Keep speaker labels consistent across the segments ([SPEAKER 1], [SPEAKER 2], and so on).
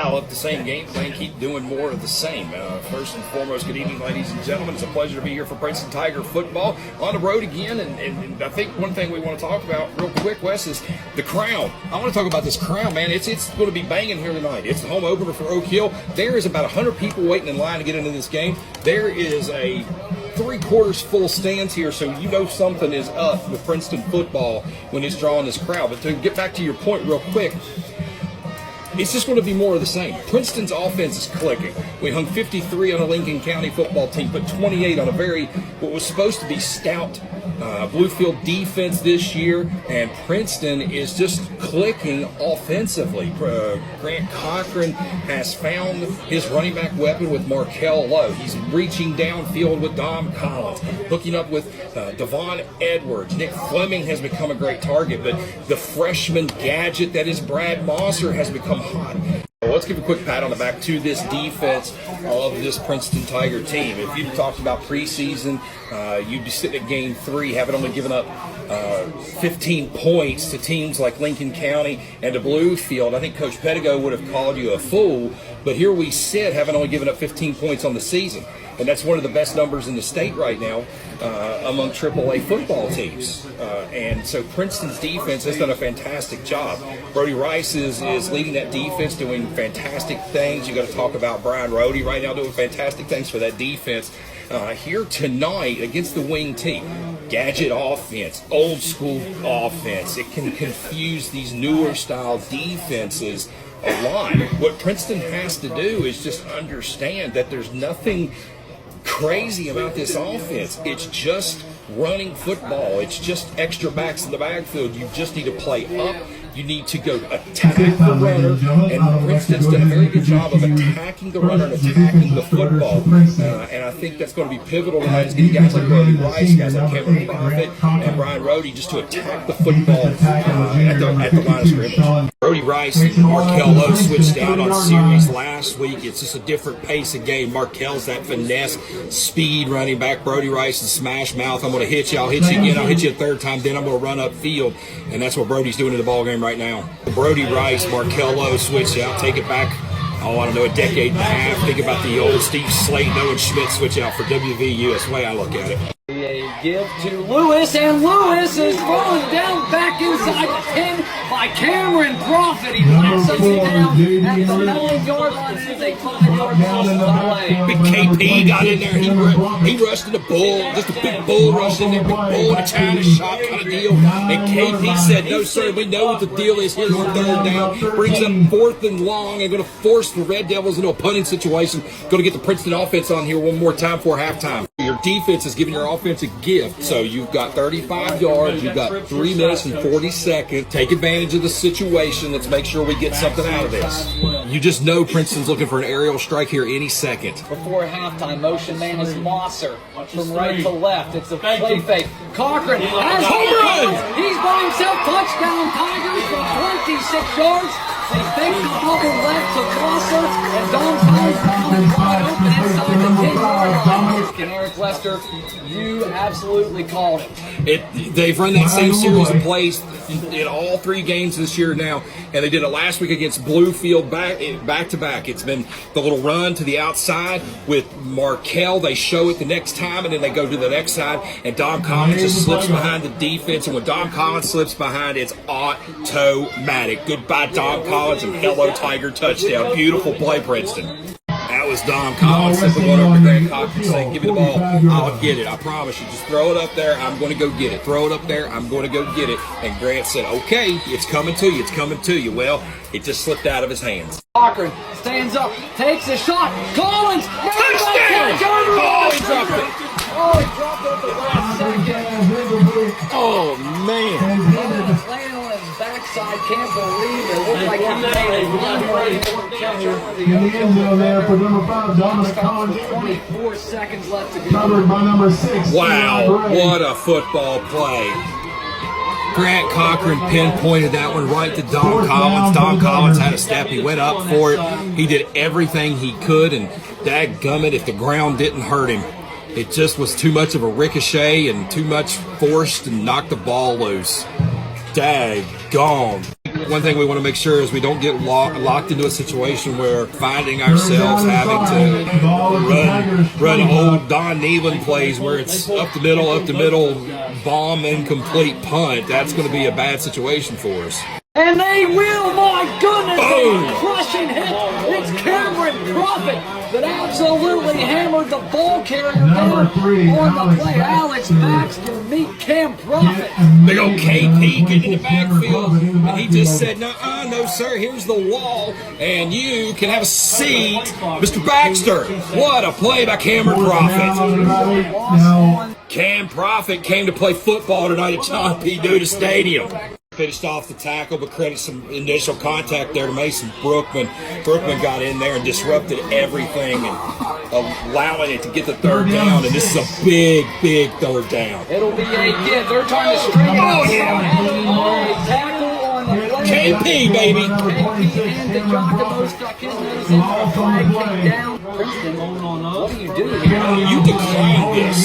[SPEAKER 1] dial up the same game plan, keep doing more of the same. First and foremost, good evening, ladies and gentlemen. It's a pleasure to be here for Princeton Tiger football on the road again. And I think one thing we want to talk about real quick, Wes, is the crowd. I want to talk about this crowd, man. It's going to be banging here tonight. It's the home opener for Oak Hill. There is about 100 people waiting in line to get into this game. There is a 3/4 full stands here, so you know something is up with Princeton football when it's drawing this crowd. But to get back to your point real quick, it's just going to be more of the same. Princeton's offense is clicking. We hung 53 on a Lincoln County football team, put 28 on what was supposed to be stout Bluefield defense this year, and Princeton is just clicking offensively. Grant Cochran has found his running back weapon with Markel Lowe. He's reaching downfield with Dom Collins, hooking up with Devon Edwards. Nick Fleming has become a great target, but the freshman gadget that is Brad Mosser has become hot. Let's give a quick pat on the back to this defense of this Princeton Tiger team. If you talked about preseason, you'd be sitting at game 3, having only given up 15 points to teams like Lincoln County and to Bluefield. I think Coach Pedigo would have called you a fool, but here we sit, having only given up 15 points on the season. And that's one of the best numbers in the state right now among AAA football teams. And so Princeton's defense has done a fantastic job. Brody Rice is leading that defense, doing fantastic things. You got to talk about Brian Rohde right now doing fantastic things for that defense. Here tonight against the wing team, gadget offense, old school offense. It can confuse these newer style defenses a lot. What Princeton has to do is just understand that there's nothing crazy about this offense. It's just running football. It's just extra backs in the backfield. You just need to play up. You need to go attack the runner, and Princeton's done a very good job of attacking the runner and attacking the football. And I think that's going to be pivotal tonight, is getting guys like Brody Rice, guys like Cameron Profit, and Brian Rohde just to attack the football at the line of scrimmage. Brody Rice and Markel Lowe switched out on series last week. It's just a different pace of game. Markel's that finesse, speed running back. Brody Rice is smash mouth. I'm going to hit you. I'll hit you again. I'll hit you a third time. Then I'm going to run up field. And that's what Brody's doing in the ball game right now. Brody Rice, Markel Lowe switch out. Take it back, I don't know, a decade and a half. Think about the old Steve Slayton, Owen Schmidt switch out for WVU. That's the way I look at it.
[SPEAKER 2] A give to Lewis, and Lewis is falling down back inside the 10 by Cameron Profit. He lassos it down at the 9-yard line. This is a 5-yard loss away.
[SPEAKER 1] Big KP got in there. He rushed in the bull, just a big bull rush in there, big bull in a China shot kind of deal. And KP said, "No, sir, we know what the deal is. Here's the third down." Brings up 4th and long and going to force the Red Devils into a punting situation. Going to get the Princeton offense on here one more time for halftime. Your defense is giving your offense a gift. So you've got 35 yards. You've got 3 minutes and 40 seconds. Take advantage of the situation. Let's make sure we get something out of this. You just know Princeton's looking for an aerial strike here any second.
[SPEAKER 2] Before halftime, motion man is Mosser from right to left. It's a play fake. Cochran has home run. He's by himself. Touchdown Tigers from 26 yards. They faked the bubble left to Mosser, and Don Collins found it wide open inside the 10-yard line. And Eric Lester, you absolutely called it.
[SPEAKER 1] They've run that same series of plays in all 3 games this year now, and they did it last week against Bluefield back to back. It's been the little run to the outside with Markel. They show it the next time, and then they go to the next side, and Dom Collins just slips behind the defense, and when Dom Collins slips behind, it's automatic. Goodbye, Dom Collins, and hello, Tiger touchdown. Beautiful play, Princeton. That was Dom Collins simply going over to Grant Cochran saying, "Give me the ball, I'll get it. I promise you. Just throw it up there, I'm going to go get it. Throw it up there, I'm going to go get it." And Grant said, "Okay, it's coming to you, it's coming to you." Well, it just slipped out of his hands.
[SPEAKER 2] Cochran stands up, takes a shot. Collins!
[SPEAKER 1] Touchdown! Oh, he dropped it.
[SPEAKER 2] Oh, he dropped it at the last second.
[SPEAKER 1] Oh, man.
[SPEAKER 2] Laying on his backside, can't believe it. Looked like he made a run.
[SPEAKER 3] In the end zone there for number 5, Dominic Collins.
[SPEAKER 2] 24 seconds left to go.
[SPEAKER 3] Covered by number 6.
[SPEAKER 1] Wow, what a football play. Grant Cochran pinpointed that one right to Dom Collins. Dom Collins had a step. He went up for it. He did everything he could, and dadgummit, if the ground didn't hurt him. It just was too much of a ricochet and too much forced and knocked the ball loose. Daggone. One thing we want to make sure is we don't get locked into a situation where finding ourselves having to run old Don Neyland plays where it's up the middle, bomb incomplete punt. That's going to be a bad situation for us.
[SPEAKER 2] And they will, my goodness,
[SPEAKER 1] Boom.
[SPEAKER 2] a crushing hit. It's Cameron Prophet that absolutely hammered the ball carrier down on the play. Alex Baxter meet Cam Prophet.
[SPEAKER 1] Big old KP getting in the backfield, and he just said, no, sir, here's the wall, and you can have a seat, Mr. Baxter. What a play by Cameron Prophet. Cam Prophet came to play football tonight at John P. Duda Stadium. Finished off the tackle, but credit some initial contact there to Mason Brookman. Brookman got in there and disrupted everything and allowing it to get the third down, and this is a big, big third down.
[SPEAKER 2] It'll be a give. They're trying to string it out. A tackle on the play.
[SPEAKER 1] KP, baby.
[SPEAKER 2] KP and the Giacomo stuck his nose in. The flag came down. Princeton, what do you do here?
[SPEAKER 1] You decline this.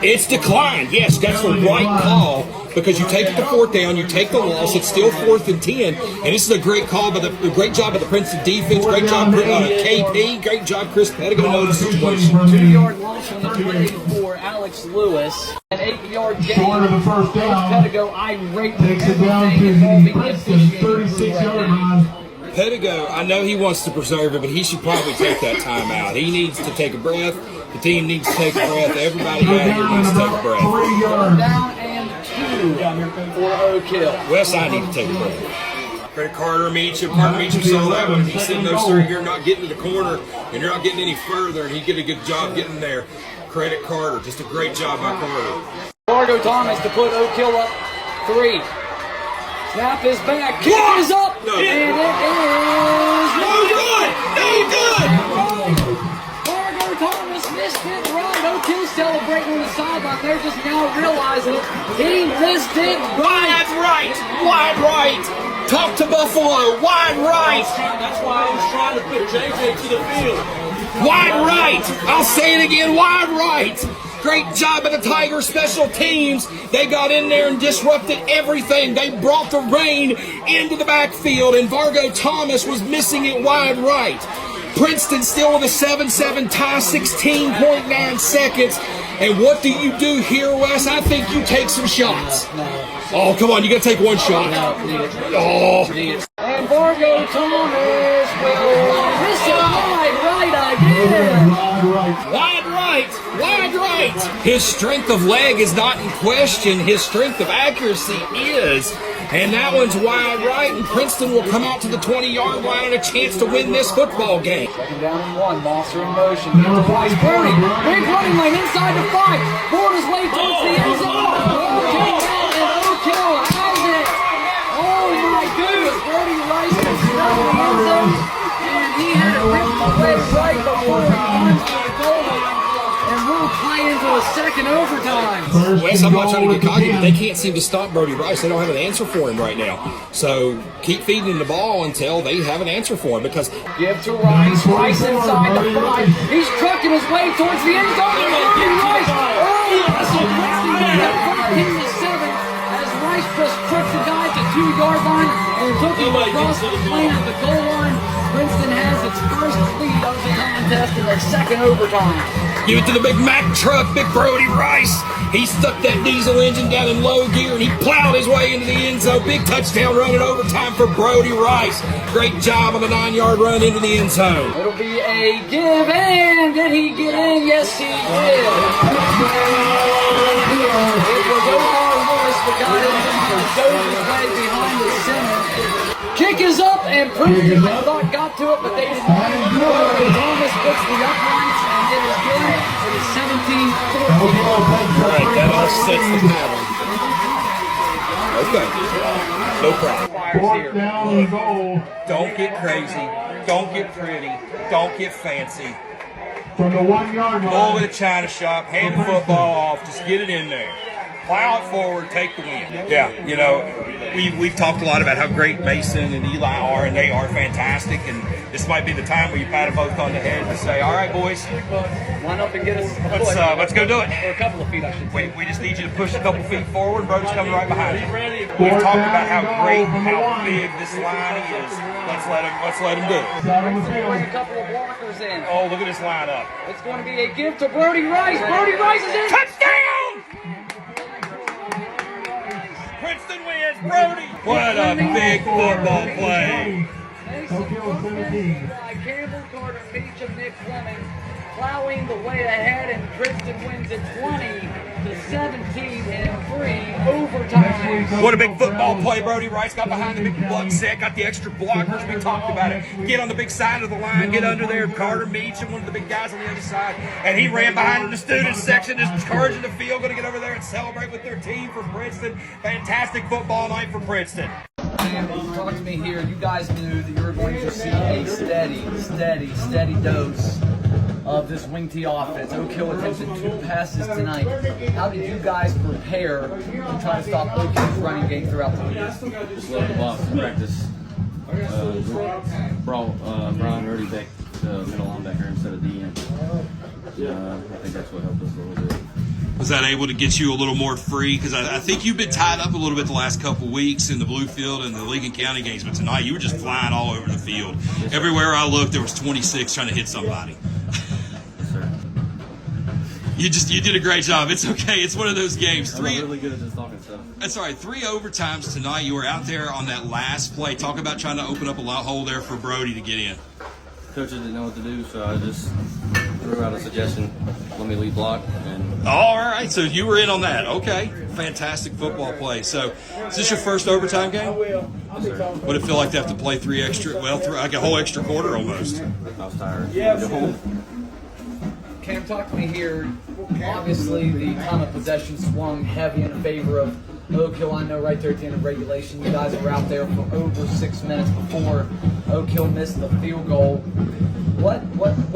[SPEAKER 1] It's declined. Yes, that's the right call because you take it to fourth down, you take the loss. It's still 4th and 10, and this is a great call by the great job of the Princeton defense. Great job, KP. Great job, Chris Pettigo. Know the situation.
[SPEAKER 2] 2-yard loss on the play for Alex Lewis. An 8-yard gain.
[SPEAKER 3] Short of the first down.
[SPEAKER 2] Pettigo irate.
[SPEAKER 3] Takes it down to the Princeton 36-yard line.
[SPEAKER 1] Pettigo, I know he wants to preserve it, but he should probably take that time out. He needs to take a breath. The team needs to take a breath. Everybody out here needs to take a breath.
[SPEAKER 3] 3 yards.
[SPEAKER 2] Down and 2 for O'Kill.
[SPEAKER 1] Westside need to take a breath. Credit Carter Meacham. Carter Meacham saw that one. He said, no, sir, you're not getting to the corner, and you're not getting any further, and he did a good job getting there. Credit Carter. Just a great job by Carter.
[SPEAKER 2] Fargo Thomas to put O'Kill up 3. Snap is back. Kick is up.
[SPEAKER 1] No.
[SPEAKER 2] And it is
[SPEAKER 1] No good. No good.
[SPEAKER 2] Fargo Thomas missed it. Ron O'Kill celebrating on the sideline. They're just now realizing it. He missed it.
[SPEAKER 1] Wide right. Wide right. Talk to Buffalo. Wide right.
[SPEAKER 4] That's why I was trying to put JJ to the field.
[SPEAKER 1] Wide right. I'll say it again. Wide right. Great job by the Tiger special teams. They got in there and disrupted everything. They brought the rain into the backfield, and Fargo Thomas was missing it wide right. Princeton still with a 7-7 tie, 16.9 seconds. And what do you do here, Wes? I think you take some shots. Oh, come on. You got to take one shot. Oh.
[SPEAKER 2] And Fargo Thomas will miss it wide right again.
[SPEAKER 1] Wide right. Wide right. His strength of leg is not in question. His strength of accuracy is. And that one's wide right, and Princeton will come out to the 20-yard line and a chance to win this football game.
[SPEAKER 2] Second down and 1. Monster in motion. Brody. Big running lane inside the 5. Board his way towards the end zone. O'Kill has it. Oh my goodness. Brody Rice is stuck in the end zone. And he had it ripped away right before he runs to the goal line. And we'll play into a second overtime.
[SPEAKER 1] Wes, I'm not trying to get cocky, but they can't seem to stop Brody Rice. They don't have an answer for him right now. So keep feeding him the ball until they have an answer for him because
[SPEAKER 2] Give to Rice. Rice inside the 5. He's trucking his way towards the end zone. Brody Rice. Oh, Russell Princeton gets up 14-7 as Rice just tripped the guy to 2-yard line and took him across the plane at the goal line. Princeton has its first lead of the contest in their second overtime.
[SPEAKER 1] give it to the big Mack truck, big Brody Rice. He stuck that diesel engine down in low gear and he plowed his way into the end zone. Big touchdown run in overtime for Brody Rice. Great job on the 9-yard run into the end zone.
[SPEAKER 2] It'll be a give in. Did he get in? Yes, he did. It was Omar Lewis that got in and dove his way behind the center. Kick is up, and Princeton got to it, but they didn't. Thomas puts the uprights, and it is good. It is 17-14.
[SPEAKER 1] All right, that all sets the pattern. Okay, no problem.
[SPEAKER 3] Fourth down and goal
[SPEAKER 1] Don't get crazy. Don't get pretty. Don't get fancy.
[SPEAKER 3] from the 1 yard
[SPEAKER 1] Go
[SPEAKER 3] line.
[SPEAKER 1] over to the China shop, hand the football off, just get it in there. plow it forward, take the win. Yeah, you know, we've talked a lot about how great Mason and Eli are, and they are fantastic. And this might be the time where you pat them both on the head and say, "All right, boys,
[SPEAKER 2] Line up and get us a foot.
[SPEAKER 1] let's go do it."
[SPEAKER 2] Or a couple of feet, I should say.
[SPEAKER 1] We just need you to push a couple feet forward. Brody's coming right behind you. We've talked about how great, how big this line is. Let's let him do it.
[SPEAKER 2] Bring a couple of blockers in.
[SPEAKER 1] Oh, look at this lineup.
[SPEAKER 2] It's going to be a gift to Brody Rice. Brody Rice is in.
[SPEAKER 1] Touchdown! Princeton wins. Brody. What a big football play.
[SPEAKER 2] Campbell, Carter, Beecham, Nick Fleming plowing the way ahead, and Princeton wins it 20-17 in 3 overtime.
[SPEAKER 1] What a big football play. Brody Rice got behind the big blood set, got the extra blockers. We talked about it. Get on the big side of the line, get under there. Carter Meacham, one of the big guys on the other side. And he ran behind the student section, just charging the field, going to get over there and celebrate with their team for Princeton. Fantastic football night for Princeton.
[SPEAKER 2] Talk to me here. You guys knew that you were going to see a steady dose of this wing T offense. Oak Hill attempted 2 passes tonight. How did you guys prepare to try to stop Oak Hill's running game throughout the week?
[SPEAKER 5] Just load the box in practice. Brought Brian Erdy back to middle linebacker instead of DN. I think that's what helped us a little bit.
[SPEAKER 1] Was that able to get you a little more free? Because I think you've been tied up a little bit the last couple weeks in the Bluefield and the League and County games, but tonight you were just flying all over the field. Everywhere I looked, there was 26 trying to hit somebody.
[SPEAKER 5] Yes, sir.
[SPEAKER 1] You did a great job. It's okay. It's one of those games.
[SPEAKER 5] I'm not really good at just talking stuff.
[SPEAKER 1] That's all right. 3 overtimes tonight. You were out there on that last play. Talk about trying to open up a hole there for Brody to get in.
[SPEAKER 5] Coaches didn't know what to do, so I just threw out a suggestion. Let me lead block. And
[SPEAKER 1] All right. So you were in on that. Okay. Fantastic football play. So is this your first overtime game?
[SPEAKER 5] yes, sir.
[SPEAKER 1] Would it feel like to have to play 3 extra, like a whole extra quarter almost?
[SPEAKER 5] I was tired.
[SPEAKER 2] Cam, talk to me here. Obviously, the time of possession swung heavy in favor of Oak Hill. I know right there at the end of regulation, you guys were out there for over 6 minutes before Oak Hill missed the field goal. What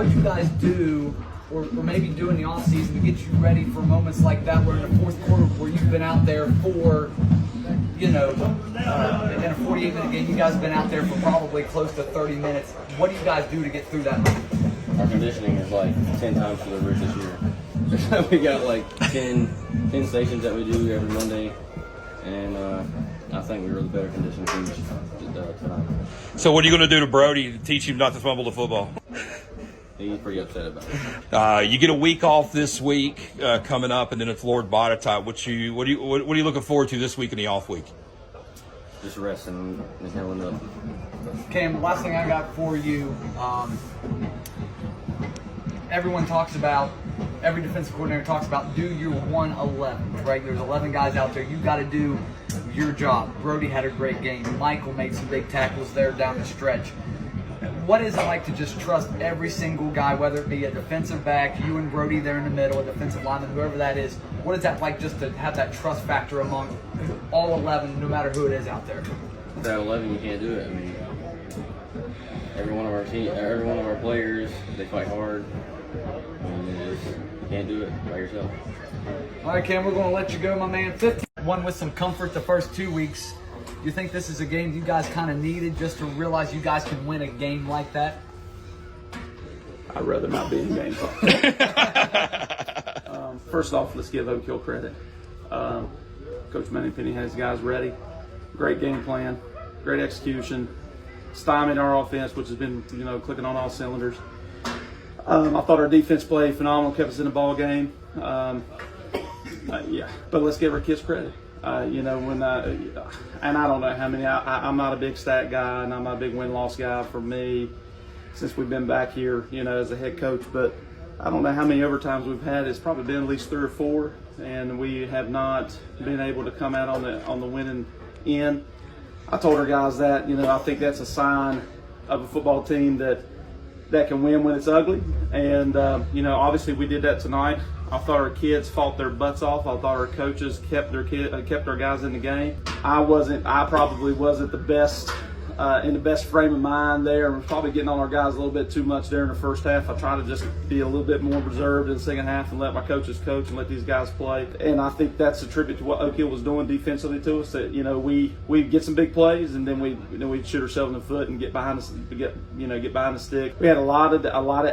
[SPEAKER 2] did you guys do, or maybe do in the offseason to get you ready for moments like that, where in the fourth quarter, where you've been out there for, in a 48-minute game, you guys have been out there for probably close to 30 minutes. What do you guys do to get through that?
[SPEAKER 5] Our conditioning is like 10 times to the roof this year. We got like 10 stations that we do every Monday, and I think we were the better conditioned team tonight.
[SPEAKER 1] So what are you going to do to Brody to teach him not to fumble the football?
[SPEAKER 5] He's pretty upset about it.
[SPEAKER 1] You get a week off this week coming up, and then it's Lord Botetourt. What are you looking forward to this week in the off week?
[SPEAKER 5] Just resting and healing up.
[SPEAKER 2] Cam, last thing I got for you. Everyone talks about, every defensive coordinator talks about, do your 1-11, right? There's 11 guys out there. You got to do your job. Brody had a great game. Michael made some big tackles there down the stretch. What is it like to just trust every single guy, whether it be a defensive back, you and Brody there in the middle, a defensive lineman, whoever that is? What is that like, just to have that trust factor among all 11, no matter who it is out there?
[SPEAKER 5] Without 11, you can't do it. I mean, every one of our team, every one of our players, they fight hard. I mean, you can't do it by yourself.
[SPEAKER 2] All right, Cam, we're going to let you go, my man. 15. One with some comfort the first 2 weeks. Do you think this is a game you guys kind of needed just to realize you guys can win a game like that?
[SPEAKER 6] I'd rather not be in games like that. First off, let's give Oak Hill credit. Coach Penny has his guys ready. Great game plan, great execution. Stymied our offense, which has been, clicking on all cylinders. I thought our defense played phenomenal, kept us in the ball game. But let's give our kids credit. And I don't know how many. I'm not a big stat guy, and I'm not a big win-loss guy. For me, since we've been back here, as a head coach, but I don't know how many overtimes we've had. It's probably been at least 3 or 4, and we have not been able to come out on the winning end. I told our guys that, I think that's a sign of a football team that can win when it's ugly. And, obviously we did that tonight. I thought our kids fought their butts off. I thought our coaches kept our guys in the game. I probably wasn't the best in the best frame of mind there, and we're probably getting on our guys a little bit too much there in the first half. I try to just be a little bit more reserved in the second half and let my coaches coach and let these guys play. And I think that's a tribute to what Oak Hill was doing defensively to us. That we get some big plays and then we shoot ourselves in the foot and get behind the stick. We had a lot of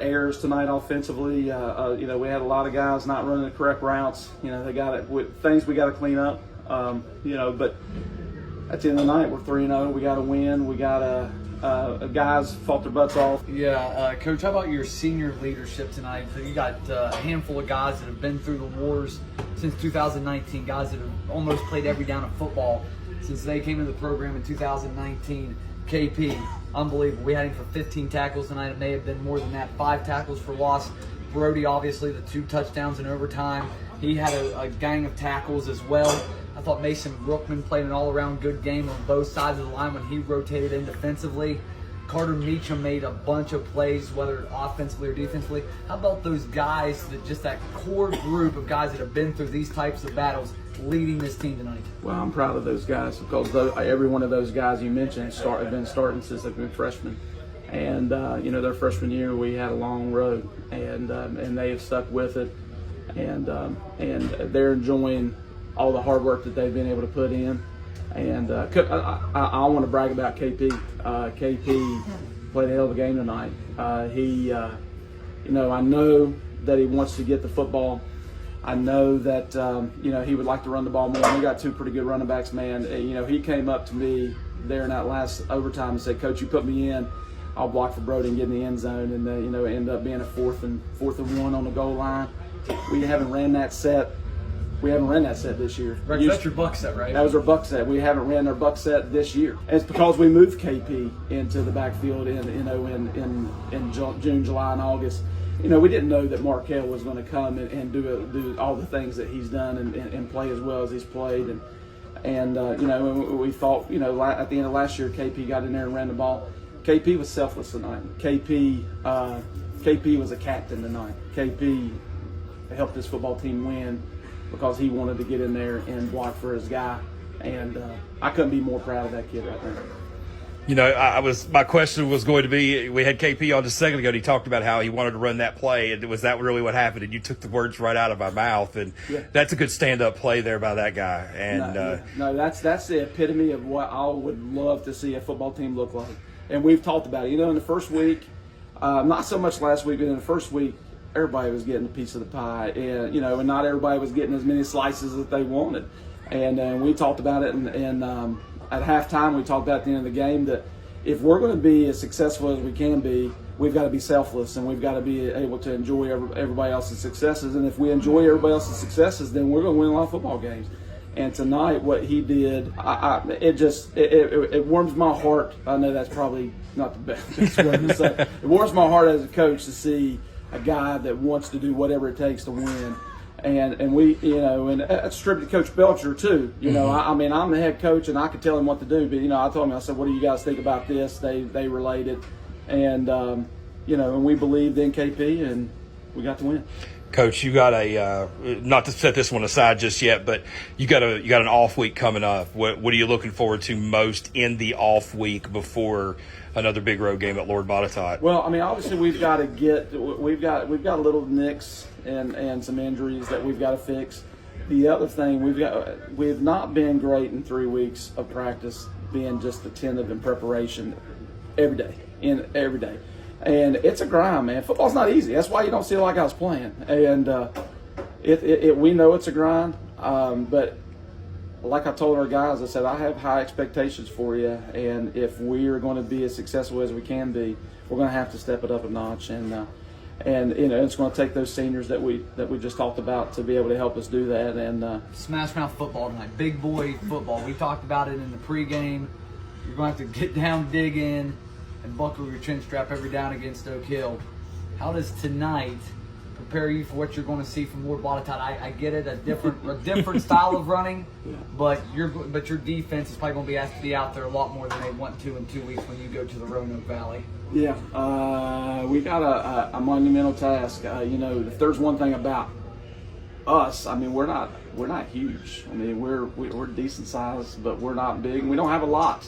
[SPEAKER 6] errors tonight offensively. We had a lot of guys not running the correct routes. They got things we got to clean up. But at the end of the night, we're 3-0. We got to win. We got guys fought their butts off.
[SPEAKER 2] Yeah, Coach, how about your senior leadership tonight? So you got a handful of guys that have been through the wars since 2019, guys that have almost played every down of football since they came into the program in 2019. KP, unbelievable. We had him for 15 tackles tonight. It may have been more than that. 5 tackles for loss. Brody, obviously, the 2 touchdowns in overtime. He had a gang of tackles as well. I thought Mason Brookman played an all-around good game on both sides of the line when he rotated in defensively. Carter Meacham made a bunch of plays, whether offensively or defensively. How about those guys, that core group of guys that have been through these types of battles leading this team tonight?
[SPEAKER 6] Well, I'm proud of those guys because every one of those guys you mentioned have been starting since they've been freshmen. And, their freshman year we had a long road, and they have stuck with it. And they're enjoying all the hard work that they've been able to put in. And I want to brag about KP. KP played a hell of a game tonight. I know that he wants to get the football. I know that, he would like to run the ball more. We got 2 pretty good running backs, man. He came up to me there in that last overtime and said, "Coach, you put me in, I'll block for Brody and get in the end zone." And it ended up being a fourth and 1 on the goal line. We haven't ran that set this year.
[SPEAKER 2] Right, that's your buck set, right?
[SPEAKER 6] That was our buck set. We haven't ran our buck set this year. And it's because we moved KP into the backfield in June, July, and August. We didn't know that Markel was going to come and do all the things that he's done and play as well as he's played. And we thought, at the end of last year, KP got in there and ran the ball. KP was selfless tonight. KP was a captain tonight. KP helped this football team win because he wanted to get in there and block for his guy. And I couldn't be more proud of that kid right there.
[SPEAKER 1] My question was going to be, we had KP on just a second ago, and he talked about how he wanted to run that play, and was that really what happened? And you took the words right out of my mouth, and That's a good stand-up play there by that guy. And
[SPEAKER 6] that's the epitome of what I would love to see a football team look like. And we've talked about it. In the first week, not so much last week, but in the first week, everybody was getting a piece of the pie, and and not everybody was getting as many slices that they wanted. And we talked about it, and at halftime, we talked about at the end of the game that if we're going to be as successful as we can be, we've got to be selfless, and we've got to be able to enjoy everybody else's successes. And if we enjoy everybody else's successes, then we're going to win a lot of football games. And tonight, what he did, it warms my heart. I know that's probably not the best word to say. It warms my heart as a coach to see a guy that wants to do whatever it takes to win. And we, and that's a tribute to Coach Belcher too. I'm the head coach and I could tell him what to do, but I told him, I said, "What do you guys think about this?" They related, and and we believed in KP and we got to win.
[SPEAKER 1] Coach, you got not to set this one aside just yet, but you got an off week coming up. What are you looking forward to most in the off week before another big road game at Lord Botetourt?
[SPEAKER 6] Well, obviously we've got a little nicks and some injuries that we've got to fix. The other thing we've not been great in 3 weeks of practice, being just attentive in preparation every day. And it's a grind, man. Football's not easy. That's why you don't see a lot of guys playing. And we know it's a grind. But like I told our guys, I said, I have high expectations for you. And if we are going to be as successful as we can be, we're going to have to step it up a notch. And it's going to take those seniors that we just talked about to be able to help us do that. And
[SPEAKER 2] Smash Mouth football tonight, big boy football. We talked about it in the pregame. You're going to have to get down, dig in, and buckle your chin strap every down against Oak Hill. How does tonight prepare you for what you're going to see from Lord Botetourt? I get it, a different style of running, but your defense is probably going to be asked to be out there a lot more than they want to in 2 weeks when you go to the Roanoke Valley.
[SPEAKER 6] Yeah, we got a monumental task. If there's one thing about us, we're not huge. We're decent size, but we're not big. We don't have a lot.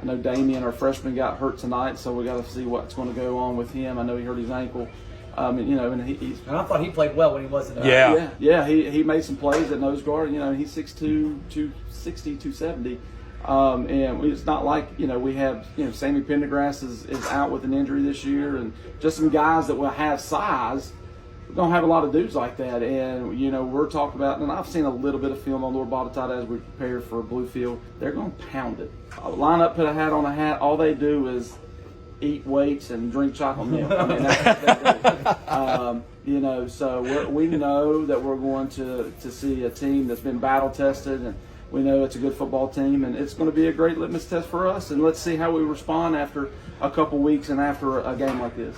[SPEAKER 6] I know Damian, our freshman, got hurt tonight, so we got to see what's going to go on with him. I know he hurt his ankle. And he's.
[SPEAKER 2] And I thought he played well when he wasn't.
[SPEAKER 6] Yeah. He made some plays at nose guard. He's 6'2", 260, 270. And it's not like, we have, Sammy Pendergrass is out with an injury this year, and just some guys that will have size. We don't have a lot of dudes like that. And, we're talking about, and I've seen a little bit of film on Lord Botetourt as we prepare for Bluefield. They're going to pound it. Line up, put a hat on a hat. All they do is eat weights and drink chocolate milk. That's what they do. So we know that we're going to see a team that's been battle tested, and we know it's a good football team, and it's going to be a great litmus test for us. And let's see how we respond after a couple weeks and after a game like this.